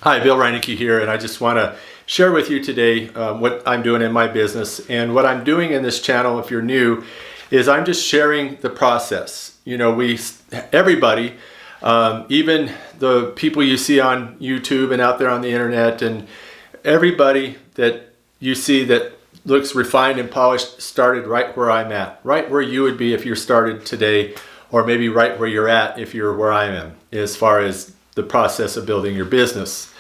Hi, Bill Reinecke here, and I just want to share with you today what I'm doing in my business. And what I'm doing in this channel, if you're new, is I'm just sharing the process. You know, everybody, even the people you see on YouTube and out there on the internet, and everybody that you see that looks refined and polished started right where I'm at, right where you would be if you started today, or maybe right where you're at if you're where I am, as far as the process of building your business.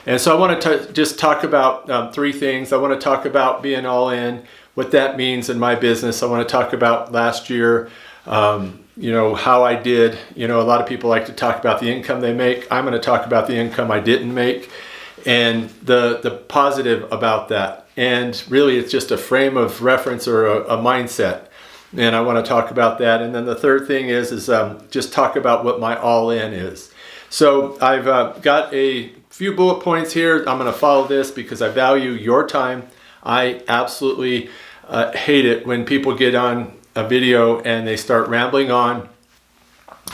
And so I want to just talk about three things. I want to talk about being all in, what that means in my business. I want to talk about last year, how I did. A lot of people like to talk about the income they make. I'm going to talk about the income I didn't make and the positive about that. And really, it's just a frame of reference or a mindset. And I want to talk about that. And then the third thing is just talk about what my all in is. So I've got a few bullet points here. I'm going to follow this because I value your time. I absolutely hate it when people get on a video and they start rambling on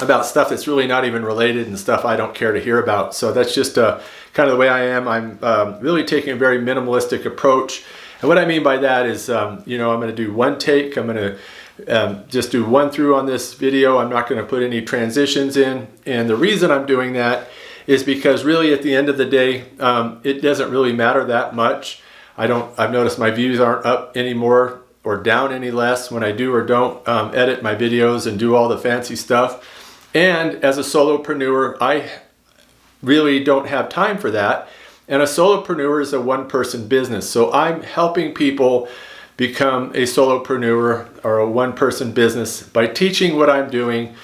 about stuff that's really not even related and stuff I don't care to hear about. So that's just kind of the way I am. I'm really taking a very minimalistic approach. And what I mean by that is, I'm going to do one take. I'm going to just do one through on this video. I'm not going to put any transitions in. And the reason I'm doing that is because really at the end of the day, it doesn't really matter that much. I've noticed my views aren't up anymore or down any less when I do or don't edit my videos and do all the fancy stuff. And as a solopreneur, I really don't have time for that. And a solopreneur is a one-person business. So I'm helping people become a solopreneur or a one-person business by teaching what I'm doing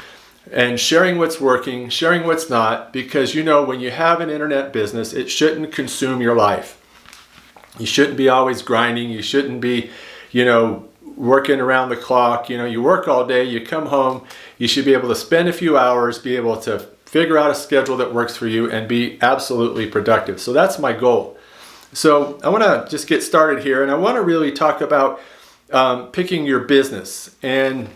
and sharing what's working, sharing what's not, because when you have an internet business, it shouldn't consume your life. You shouldn't be always grinding. You shouldn't be, working around the clock. You work all day, you come home, you should be able to spend a few hours, be able to figure out a schedule that works for you and be absolutely productive. So that's my goal. So I want to just get started here, and I want to really talk about picking your business. And,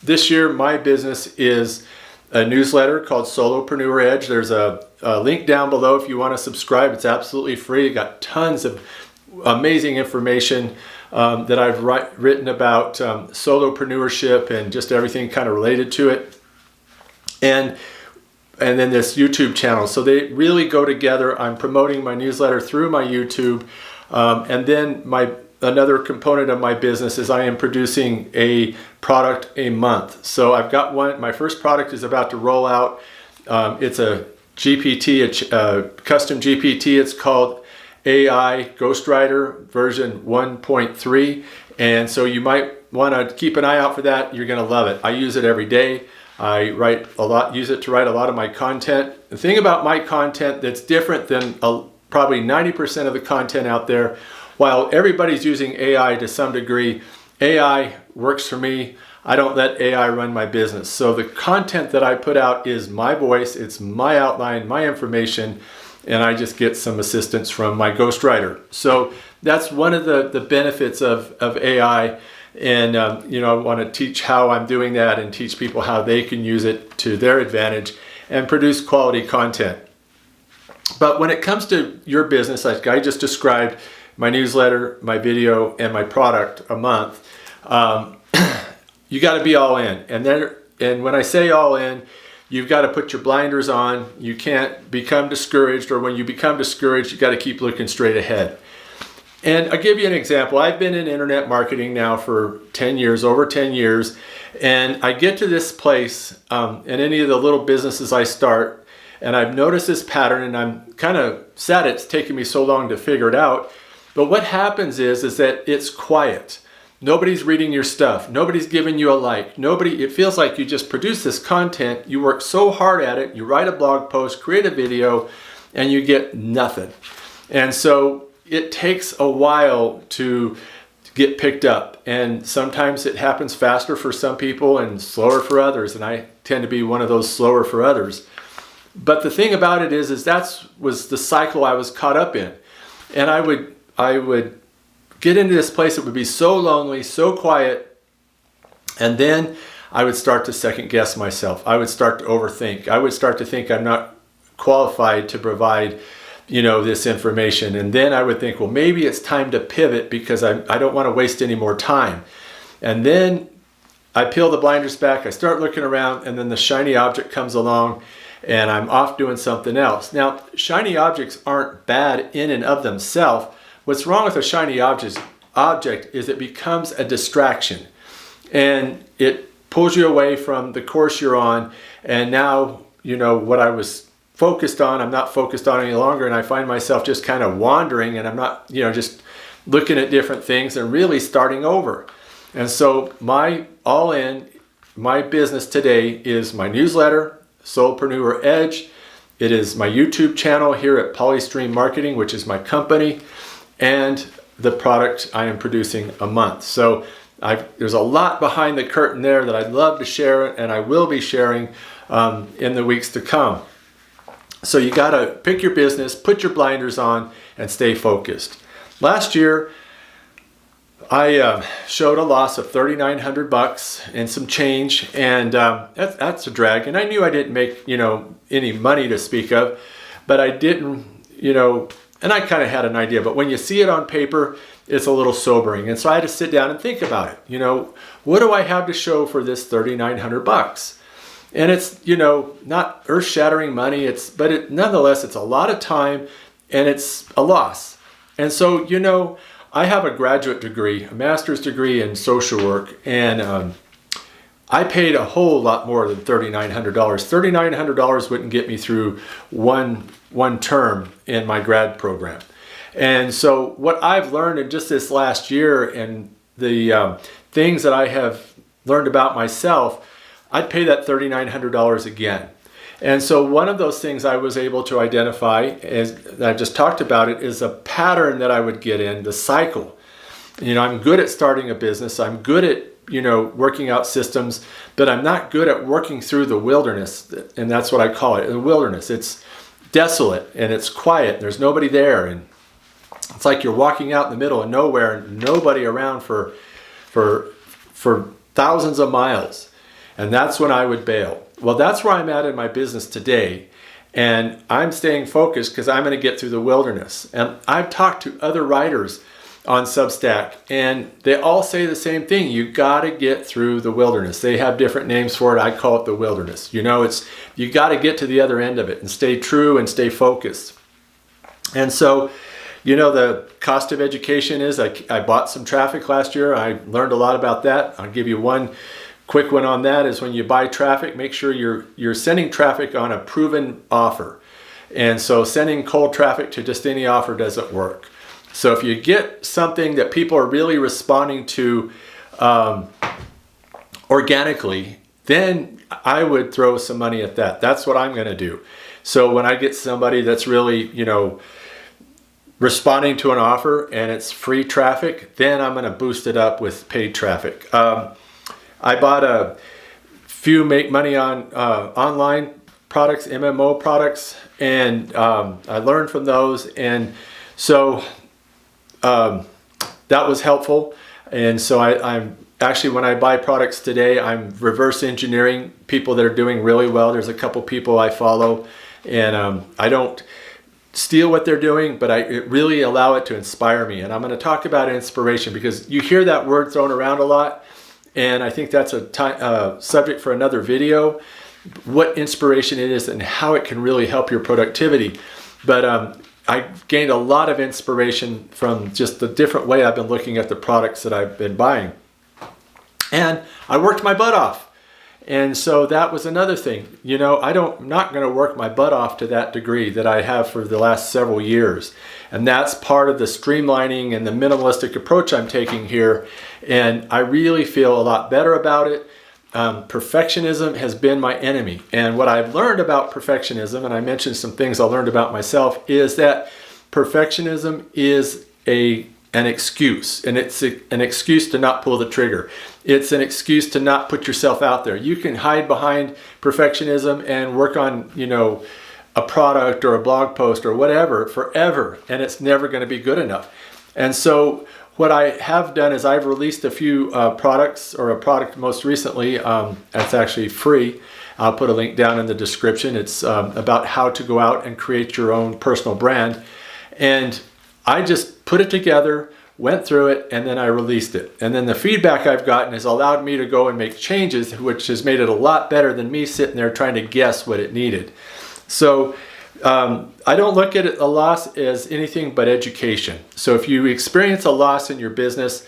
this year, my business is a newsletter called Solopreneur Edge. There's a link down below if you want to subscribe. It's absolutely free. Got tons of amazing information that I've written about solopreneurship and just everything kind of related to it. And then this YouTube channel. So they really go together. I'm promoting my newsletter through my YouTube. And then another component of my business is I am producing a product a month. So I've got one. My first product is about to roll out. It's a GPT, a custom GPT. It's called AI Ghostwriter version 1.3. And so you might want to keep an eye out for that. You're going to love it. I use it every day. I use it to write a lot of my content. The thing about my content that's different than probably 90% of the content out there, while everybody's using AI to some degree, AI works for me. I don't let AI run my business. So the content that I put out is my voice, it's my outline, my information, and I just get some assistance from my ghostwriter. So that's one of the benefits of AI. And, I want to teach how I'm doing that and teach people how they can use it to their advantage and produce quality content. But when it comes to your business, like I just described, my newsletter, my video, and my product a month, you got to be all in. And when I say all in, you've got to put your blinders on. You can't become discouraged, or when you become discouraged, you got to keep looking straight ahead. And I'll give you an example. I've been in internet marketing now for 10 years, over 10 years, and I get to this place in any of the little businesses I start, and I've noticed this pattern, and I'm kind of sad it's taken me so long to figure it out. But what happens is that it's quiet. Nobody's reading your stuff. Nobody's giving you a like. It feels like you just produce this content. You work so hard at it. You write a blog post, create a video, and you get nothing. And so it takes a while to get picked up. And sometimes it happens faster for some people and slower for others. And I tend to be one of those slower for others. But the thing about it is that was the cycle I was caught up in. And I would get into this place. It would be so lonely, so quiet. And then I would start to second guess myself. I would start to overthink. I would start to think I'm not qualified to provide, you know, this information. And then I would think, well, maybe it's time to pivot because I don't want to waste any more time. And then I peel the blinders back, I start looking around, and then the shiny object comes along and I'm off doing something else. Now, shiny objects aren't bad in and of themselves. What's wrong with a shiny object is it becomes a distraction and it pulls you away from the course you're on. And now, you know, what I was focused on, I'm not focused on any longer, and I find myself just kind of wandering, and I'm not, you know, just looking at different things and really starting over. And so my business today is my newsletter, Solopreneur Edge. It is my YouTube channel here at Polystream Marketing, which is my company, and the product I am producing a month. So there's a lot behind the curtain there that I'd love to share, and I will be sharing in the weeks to come. So you got to pick your business, put your blinders on, and stay focused. Last year, I showed a loss of $3,900 and some change, and that's a drag. And I knew I didn't make, you know, any money to speak of, but I didn't, you know, and I kind of had an idea. But when you see it on paper, it's a little sobering. And so I had to sit down and think about it. You know, what do I have to show for this $3,900? And it's, you know, not earth-shattering money. Nonetheless, it's a lot of time, and it's a loss. And so, you know, I have a graduate degree, a master's degree in social work, and I paid a whole lot more than $3,900. $3,900 wouldn't get me through one term in my grad program. And so what I've learned in just this last year and the things that I have learned about myself, I'd pay that $3,900 again. And so one of those things I was able to identify, as I just talked about it, is a pattern that I would get in, the cycle. You know, I'm good at starting a business. I'm good at, you know, working out systems, but I'm not good at working through the wilderness. And that's what I call it, the wilderness. It's desolate and it's quiet. There's nobody there. And it's like you're walking out in the middle of nowhere and nobody around for thousands of miles. And that's when I would bail. Well, that's where I'm at in my business today. And I'm staying focused because I'm going to get through the wilderness. And I've talked to other writers on Substack, and they all say the same thing. You got to get through the wilderness. They have different names for it. I call it the wilderness. You know, you got to get to the other end of it and stay true and stay focused. And so, you know, the cost of education is I bought some traffic last year. I learned a lot about that. I'll give you one quick one on that. Is when you buy traffic, make sure you're sending traffic on a proven offer. And so sending cold traffic to just any offer doesn't work. So if you get something that people are really responding to organically, then I would throw some money at that. That's what I'm going to do. So when I get somebody that's really, you know, responding to an offer and it's free traffic, then I'm going to boost it up with paid traffic. I bought a few make money on online products, MMO products, and I learned from those. And so that was helpful. And so I'm actually, when I buy products today, I'm reverse engineering people that are doing really well. There's a couple people I follow, and I don't steal what they're doing, but I really allow it to inspire me. And I'm going to talk about inspiration because you hear that word thrown around a lot. And I think that's a subject for another video, what inspiration it is and how it can really help your productivity. But I gained a lot of inspiration from just the different way I've been looking at the products that I've been buying. And I worked my butt off. And so that was another thing. You know, I'm not going to work my butt off to that degree that I have for the last several years. And that's part of the streamlining and the minimalistic approach I'm taking here. And I really feel a lot better about it. Perfectionism has been my enemy. And what I've learned about perfectionism, and I mentioned some things I learned about myself, is that perfectionism is an excuse, and it's an excuse to not pull the trigger. It's an excuse to not put yourself out there. You can hide behind perfectionism and work on, you know, a product or a blog post or whatever forever, and it's never going to be good enough. And so what I have done is I've released a few products, or a product most recently that's actually free, I'll put a link down in the description. It's about how to go out and create your own personal brand. And I just put it together, went through it, and then I released it. And then the feedback I've gotten has allowed me to go and make changes, which has made it a lot better than me sitting there trying to guess what it needed. So I don't look at a loss as anything but education. So if you experience a loss in your business,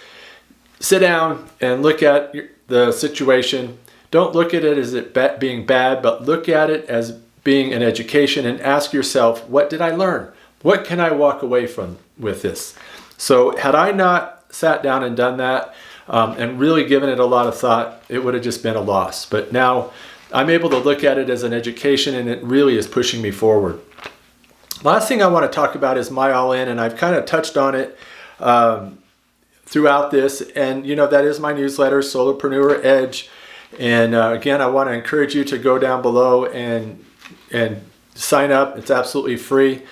sit down and look at the situation. Don't look at it as it being bad, but look at it as being an education and ask yourself, what did I learn? What can I walk away from with this? So had I not sat down and done that and really given it a lot of thought, it would have just been a loss. But now I'm able to look at it as an education, and it really is pushing me forward. Last thing I want to talk about is my all-in, and I've kind of touched on it throughout this. And that is my newsletter, Solopreneur Edge. And again, I want to encourage you to go down below and sign up. It's absolutely free.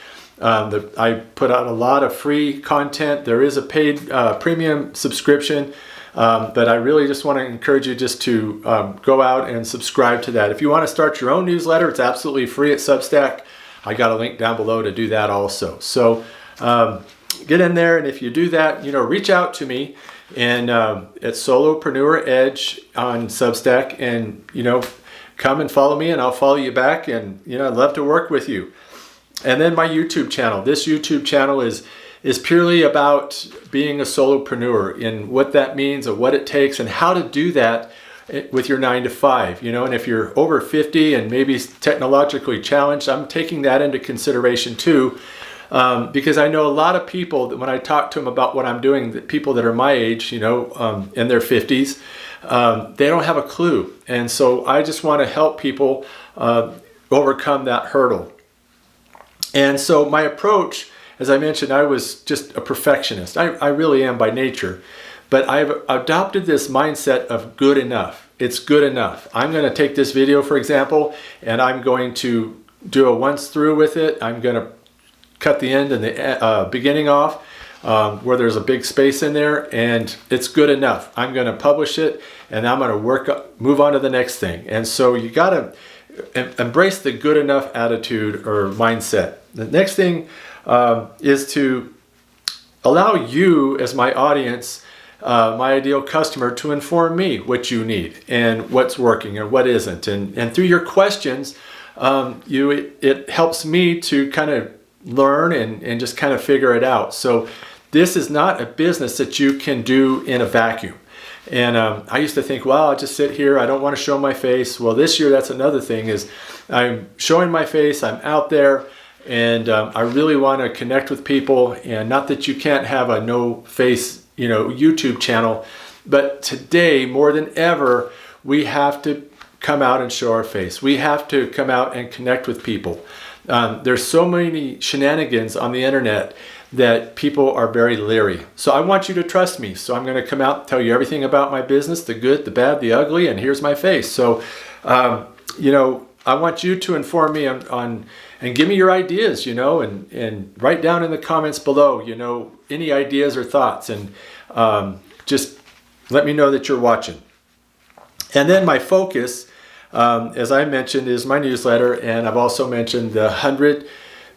I put out a lot of free content. There is a paid premium subscription, but I really just want to encourage you just to go out and subscribe to that. If you want to start your own newsletter, it's absolutely free at Substack. I got a link down below to do that also. So get in there, and if you do that, reach out to me and at Solopreneur Edge on Substack, and come and follow me, and I'll follow you back, and I'd love to work with you. And then my YouTube channel. This YouTube channel is purely about being a solopreneur and what that means and what it takes and how to do that with your 9 to 5. And if you're over 50 and maybe technologically challenged, I'm taking that into consideration too, because I know a lot of people that when I talk to them about what I'm doing, that people that are my age, in their 50s, they don't have a clue. And so I just want to help people overcome that hurdle. And so my approach, as I mentioned, I was just a perfectionist. I really am by nature. But I've adopted this mindset of good enough. It's good enough. I'm going to take this video, for example, and I'm going to do a once through with it. I'm going to cut the end and the beginning off where there's a big space in there, and it's good enough. I'm going to publish it, and I'm going to move on to the next thing. And so you got to embrace the good enough attitude or mindset. The next thing is to allow you as my audience, my ideal customer, to inform me what you need and what's working and what isn't. And through your questions, it helps me to kind of learn and just kind of figure it out. So this is not a business that you can do in a vacuum. And I used to think, well, I'll just sit here. I don't want to show my face. Well, this year, that's another thing, is I'm showing my face. I'm out there, and I really want to connect with people. And not that you can't have a no face, YouTube channel, but today more than ever, we have to come out and show our face. We have to come out and connect with people. There's so many shenanigans on the internet that people are very leery. So I want you to trust me. So I'm going to come out and tell you everything about my business, the good, the bad, the ugly, and here's my face. So, I want you to inform me on and give me your ideas, and write down in the comments below, any ideas or thoughts, and just let me know that you're watching. And then my focus, as I mentioned, is my newsletter, and I've also mentioned the 100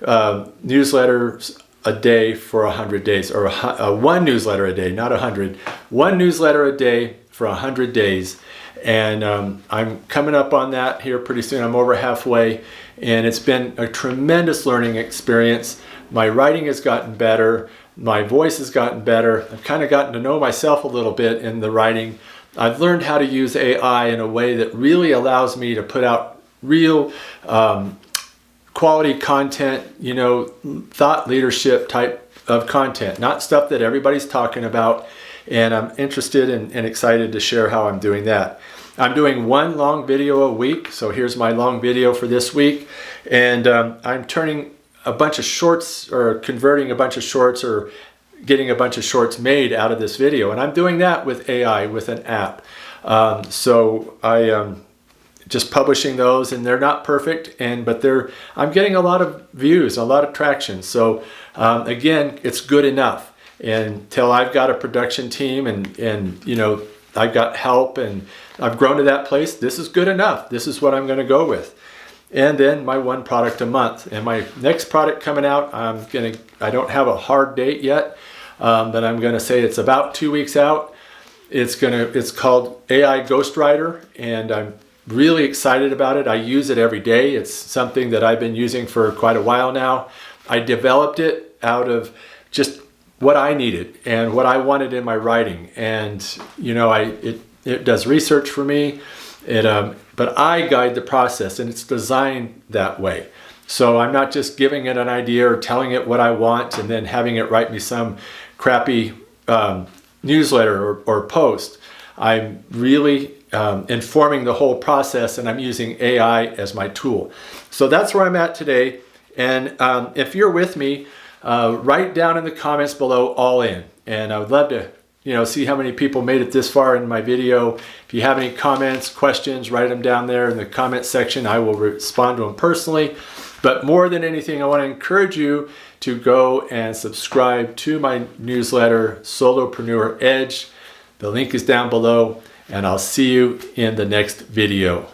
newsletters a day for 100 days, or one newsletter a day, not 100. One newsletter a day for 100 days. And I'm coming up on that here pretty soon. I'm over halfway, and it's been a tremendous learning experience. My writing has gotten better. My voice has gotten better. I've kind of gotten to know myself a little bit in the writing. I've learned how to use AI in a way that really allows me to put out real quality content, thought leadership type of content, not stuff that everybody's talking about. And I'm interested and excited to share how I'm doing that. I'm doing one long video a week. So here's my long video for this week. And I'm turning a bunch of shorts, or converting a bunch of shorts, or getting a bunch of shorts made out of this video. And I'm doing that with AI, with an app. So I just publishing those, and they're not perfect, but I'm getting a lot of views, a lot of traction. So again, it's good enough. And until I've got a production team and I've got help and I've grown to that place. This is good enough. This is what I'm going to go with. And then my 1 product a month. And my next product coming out, I don't have a hard date yet, but I'm going to say it's about 2 weeks out. It's called AI Ghostwriter, and I'm really excited about it. I use it every day. It's something that I've been using for quite a while now. I developed it out of just what I needed and what I wanted in my writing. And it does research for me. But I guide the process, and it's designed that way. So I'm not just giving it an idea or telling it what I want and then having it write me some crappy newsletter or post. I'm really informing the whole process, and I'm using AI as my tool. So that's where I'm at today. And if you're with me, write down in the comments below, all in. And I would love to see how many people made it this far in my video. If you have any comments, questions, write them down there in the comment section. I will respond to them personally. But more than anything, I want to encourage you to go and subscribe to my newsletter, Solopreneur Edge. The link is down below, and I'll see you in the next video.